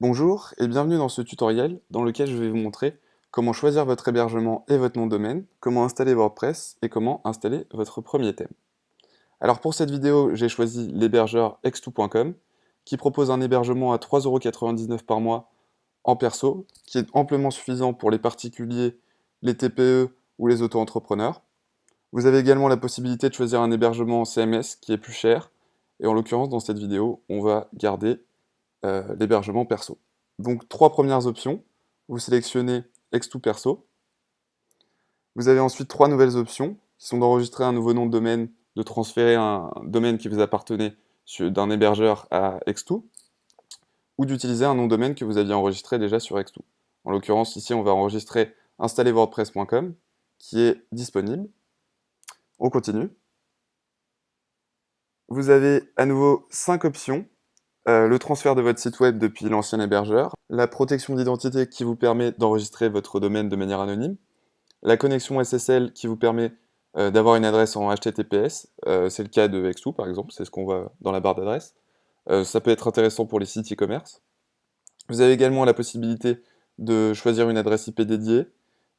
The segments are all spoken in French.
Bonjour et bienvenue dans ce tutoriel dans lequel je vais vous montrer comment choisir votre hébergement et votre nom de domaine, comment installer WordPress et comment installer votre premier thème. Alors pour cette vidéo, j'ai choisi l'hébergeur x2.com qui propose un hébergement à 3,99 € par mois en perso, qui est amplement suffisant pour les particuliers, les TPE ou les auto-entrepreneurs. Vous avez également la possibilité de choisir un hébergement en CMS qui est plus cher, et en l'occurrence dans cette vidéo, on va garder l'hébergement perso. Donc, trois premières options. Vous sélectionnez X2 Perso. Vous avez ensuite trois nouvelles options, qui sont d'enregistrer un nouveau nom de domaine, de transférer un domaine qui vous appartenait d'un hébergeur à X2, ou d'utiliser un nom de domaine que vous aviez enregistré déjà sur X2. En l'occurrence, ici, on va enregistrer installerwordpress.com, qui est disponible. On continue. Vous avez à nouveau 5 options. Le transfert de votre site web depuis l'ancien hébergeur, la protection d'identité qui vous permet d'enregistrer votre domaine de manière anonyme, la connexion SSL qui vous permet d'avoir une adresse en HTTPS, c'est le cas de X2 par exemple, c'est ce qu'on voit dans la barre d'adresse. Ça peut être intéressant pour les sites e-commerce. Vous avez également la possibilité de choisir une adresse IP dédiée,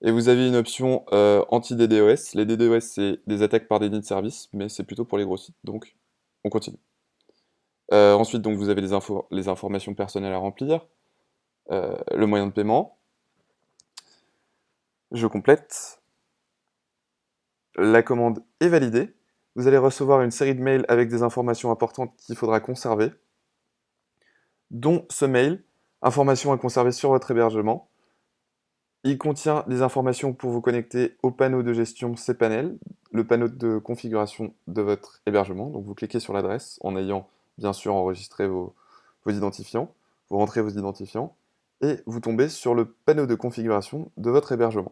et vous avez une option anti-DDoS. Les DDoS, c'est des attaques par déni de service, mais c'est plutôt pour les gros sites, donc on continue. Ensuite, donc, vous avez les informations personnelles à remplir, le moyen de paiement. Je complète. La commande est validée. Vous allez recevoir une série de mails avec des informations importantes qu'il faudra conserver, dont ce mail, informations à conserver sur votre hébergement. Il contient des informations pour vous connecter au panneau de gestion cPanel, le panneau de configuration de votre hébergement. Donc vous cliquez sur l'adresse en ayant bien sûr enregistré vos identifiants. Vous rentrez vos identifiants et vous tombez sur le panneau de configuration de votre hébergement.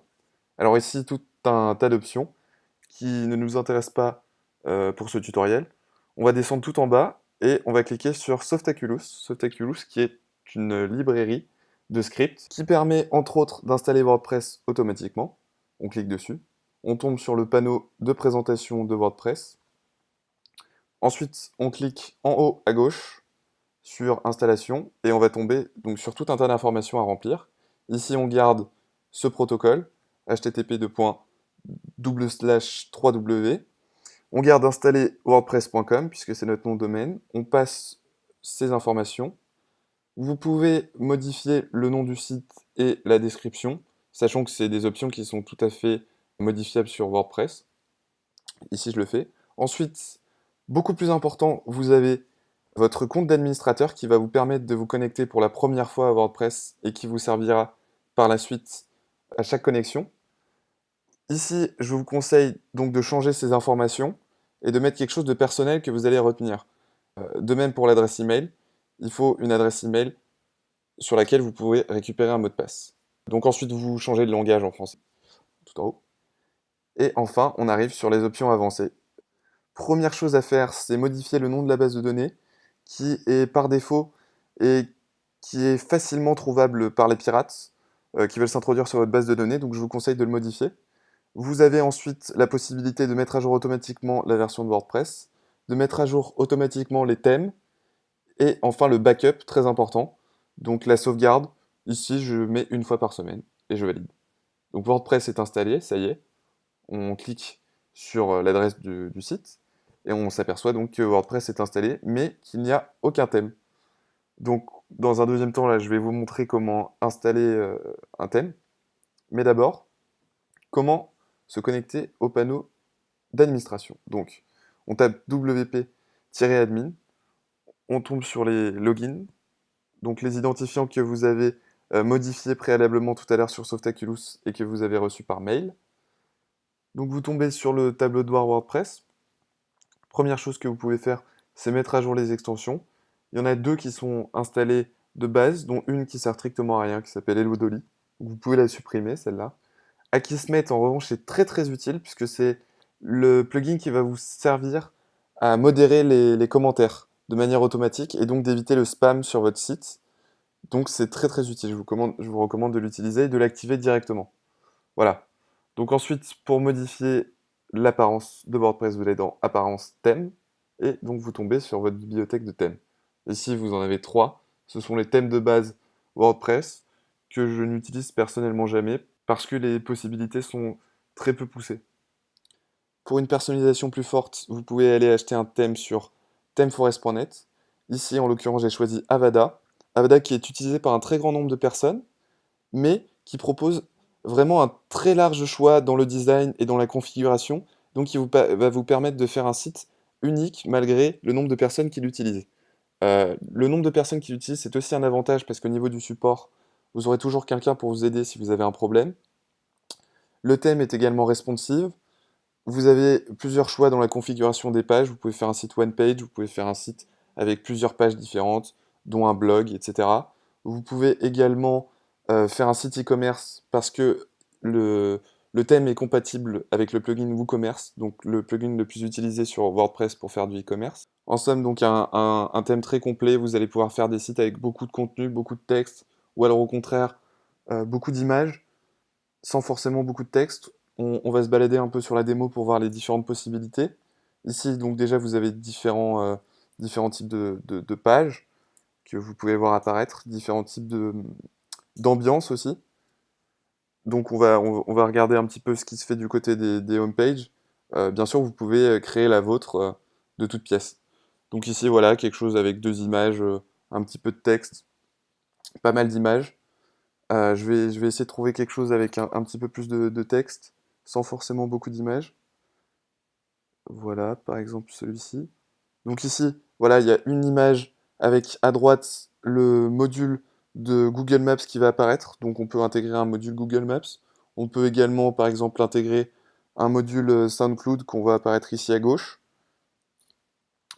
Alors ici, tout un tas d'options qui ne nous intéressent pas pour ce tutoriel. On va descendre tout en bas et on va cliquer sur Softaculous. Softaculous qui est une librairie de scripts qui permet entre autres d'installer WordPress automatiquement. On clique dessus. On tombe sur le panneau de présentation de WordPress. Ensuite, on clique en haut à gauche sur installation et on va tomber donc sur tout un tas d'informations à remplir. Ici, on garde ce protocole http://3w. On garde installer wordpress.com puisque c'est notre nom de domaine. On passe ces informations. Vous pouvez modifier le nom du site et la description, sachant que c'est des options qui sont tout à fait modifiables sur WordPress. Ici, je le fais. Ensuite, beaucoup plus important, vous avez votre compte d'administrateur qui va vous permettre de vous connecter pour la première fois à WordPress et qui vous servira par la suite à chaque connexion. Ici, je vous conseille donc de changer ces informations et de mettre quelque chose de personnel que vous allez retenir. De même pour l'adresse email, il faut une adresse email sur laquelle vous pouvez récupérer un mot de passe. Donc ensuite, vous changez de langage en français, tout en haut. Et enfin, on arrive sur les options avancées. Première chose à faire, c'est modifier le nom de la base de données, qui est par défaut et qui est facilement trouvable par les pirates qui veulent s'introduire sur votre base de données, donc je vous conseille de le modifier. Vous avez ensuite la possibilité de mettre à jour automatiquement la version de WordPress, de mettre à jour automatiquement les thèmes, et enfin le backup, très important. Donc la sauvegarde, ici je mets une fois par semaine, et je valide. Donc WordPress est installé, ça y est. On clique sur l'adresse du site, et on s'aperçoit donc que WordPress est installé, mais qu'il n'y a aucun thème. Donc dans un deuxième temps, là, je vais vous montrer comment installer un thème. Mais d'abord, comment se connecter au panneau d'administration. Donc, on tape wp-admin, on tombe sur les logins, donc les identifiants que vous avez modifiés préalablement tout à l'heure sur Softaculous et que vous avez reçus par mail. Donc vous tombez sur le tableau de bord WordPress. Première chose que vous pouvez faire, c'est mettre à jour les extensions. Il y en a deux qui sont installées de base, dont une qui sert strictement à rien, qui s'appelle Hello Dolly. Vous pouvez la supprimer, celle-là. Akismet, en revanche, c'est très très utile puisque c'est le plugin qui va vous servir à modérer les commentaires de manière automatique et donc d'éviter le spam sur votre site. Donc c'est très très utile, je vous recommande de l'utiliser et de l'activer directement. Voilà. Donc ensuite, pour modifier l'apparence de WordPress, vous allez dans Apparence thème et donc vous tombez sur votre bibliothèque de thèmes. Ici, vous en avez trois. Ce sont les thèmes de base WordPress que je n'utilise personnellement jamais parce que les possibilités sont très peu poussées. Pour une personnalisation plus forte, vous pouvez aller acheter un thème sur themeforest.net. Ici, en l'occurrence, j'ai choisi Avada. Avada qui est utilisé par un très grand nombre de personnes, mais qui propose vraiment un très large choix dans le design et dans la configuration, donc qui va vous permettre de faire un site unique malgré le nombre de personnes qui l'utilisent. Le nombre de personnes qui l'utilisent, c'est aussi un avantage parce qu'au niveau du support, vous aurez toujours quelqu'un pour vous aider si vous avez un problème. Le thème est également responsive. Vous avez plusieurs choix dans la configuration des pages. Vous pouvez faire un site one page, vous pouvez faire un site avec plusieurs pages différentes, dont un blog, etc. Vous pouvez également faire un site e-commerce parce que le thème est compatible avec le plugin WooCommerce, donc le plugin le plus utilisé sur WordPress pour faire du e-commerce. En somme, donc un thème très complet. Vous allez pouvoir faire des sites avec beaucoup de contenu, beaucoup de texte, ou alors au contraire, beaucoup d'images sans forcément beaucoup de texte. On va se balader un peu sur la démo pour voir les différentes possibilités. Ici, donc déjà, vous avez différents types de pages que vous pouvez voir apparaître, différents types d'ambiance aussi. Donc on va regarder un petit peu ce qui se fait du côté des homepages. Bien sûr, vous pouvez créer la vôtre de toute pièce. Donc ici, voilà, quelque chose avec 2 images, un petit peu de texte, pas mal d'images. Je vais essayer de trouver quelque chose avec un petit peu plus de texte, sans forcément beaucoup d'images. Voilà, par exemple celui-ci. Donc ici, voilà, il y a une image avec à droite le module de Google Maps qui va apparaître. Donc on peut intégrer un module Google Maps. On peut également, par exemple, intégrer un module SoundCloud qu'on voit apparaître ici à gauche.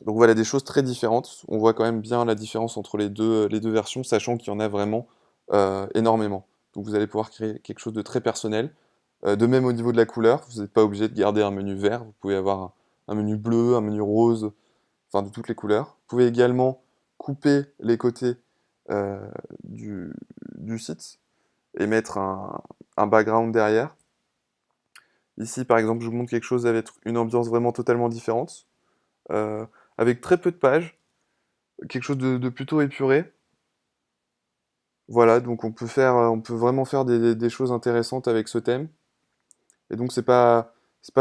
Donc voilà, des choses très différentes. On voit quand même bien la différence entre les deux versions, sachant qu'il y en a vraiment énormément. Donc vous allez pouvoir créer quelque chose de très personnel. De même au niveau de la couleur, vous n'êtes pas obligé de garder un menu vert, vous pouvez avoir un menu bleu, un menu rose, enfin de toutes les couleurs. Vous pouvez également couper les côtés euh, du, du site et mettre un background derrière. Ici par exemple, je vous montre quelque chose avec une ambiance vraiment totalement différente, euh, avec très peu de pages, quelque chose de plutôt épuré. Voilà, donc on peut vraiment faire des choses intéressantes avec ce thème. Et donc c'est pas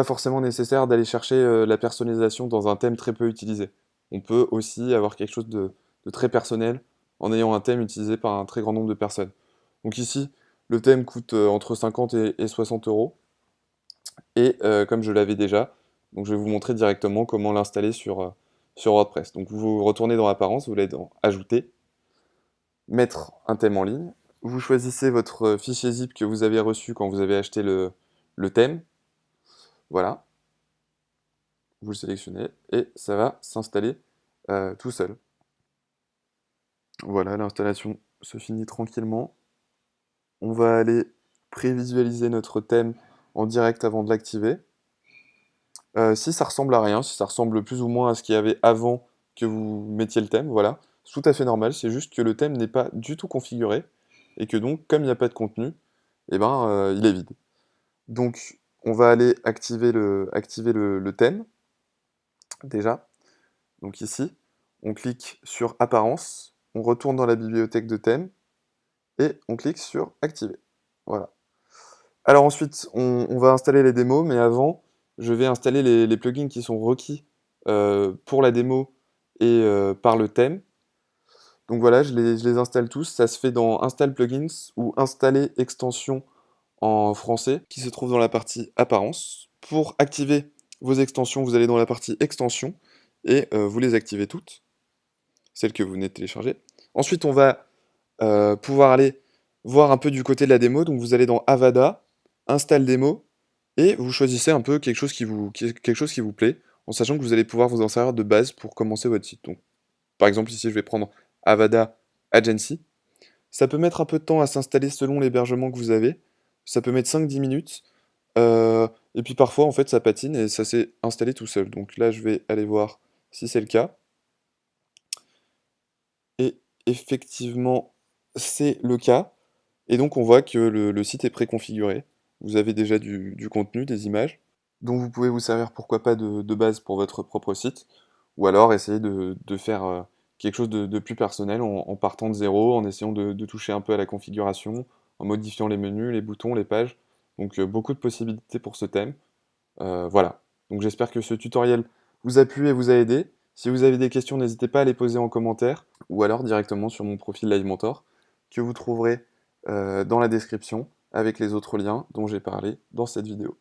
forcément nécessaire d'aller chercher la personnalisation dans un thème très peu utilisé. On peut aussi avoir quelque chose de très personnel en ayant un thème utilisé par un très grand nombre de personnes. Donc ici, le thème coûte entre 50 et 60 euros. Et comme je l'avais déjà, donc je vais vous montrer directement comment l'installer sur WordPress. Donc vous retournez dans Apparence, vous allez dans Ajouter, mettre un thème en ligne. Vous choisissez votre fichier zip que vous avez reçu quand vous avez acheté le thème. Voilà, vous le sélectionnez et ça va s'installer tout seul. Voilà, l'installation se finit tranquillement. On va aller prévisualiser notre thème en direct avant de l'activer. Si ça ressemble à rien, si ça ressemble plus ou moins à ce qu'il y avait avant que vous mettiez le thème, voilà, c'est tout à fait normal, c'est juste que le thème n'est pas du tout configuré et que donc, comme il n'y a pas de contenu, eh ben, il est vide. Donc, on va aller activer le thème, déjà. Donc ici, on clique sur Apparence, on retourne dans la bibliothèque de thème, et on clique sur Activer. Voilà. Alors ensuite, on va installer les démos, mais avant, je vais installer les plugins qui sont requis pour la démo et par le thème. Donc voilà, je les installe tous. Ça se fait dans Install Plugins ou Installer extensions en français, qui se trouve dans la partie Apparence. Pour activer vos extensions, vous allez dans la partie Extensions et vous les activez toutes, celles que vous venez de télécharger. Ensuite, on va pouvoir aller voir un peu du côté de la démo. Donc vous allez dans Avada, Install démo, et vous choisissez un peu quelque chose qui vous plaît, en sachant que vous allez pouvoir vous en servir de base pour commencer votre site. Donc, par exemple, ici, je vais prendre Avada Agency. Ça peut mettre un peu de temps à s'installer selon l'hébergement que vous avez. Ça peut mettre 5-10 minutes. Et puis parfois, en fait, ça patine et ça s'est installé tout seul. Donc là, je vais aller voir si c'est le cas. Et effectivement, c'est le cas. Et donc, on voit que le site est préconfiguré. Vous avez déjà du contenu, des images, dont vous pouvez vous servir, pourquoi pas, de base pour votre propre site. Ou alors essayer de faire quelque chose de plus personnel en partant de zéro, en essayant de toucher un peu à la configuration, en modifiant les menus, les boutons, les pages. Donc beaucoup de possibilités pour ce thème. Voilà. Donc j'espère que ce tutoriel vous a plu et vous a aidé. Si vous avez des questions, n'hésitez pas à les poser en commentaire ou alors directement sur mon profil Live Mentor que vous trouverez dans la description avec les autres liens dont j'ai parlé dans cette vidéo.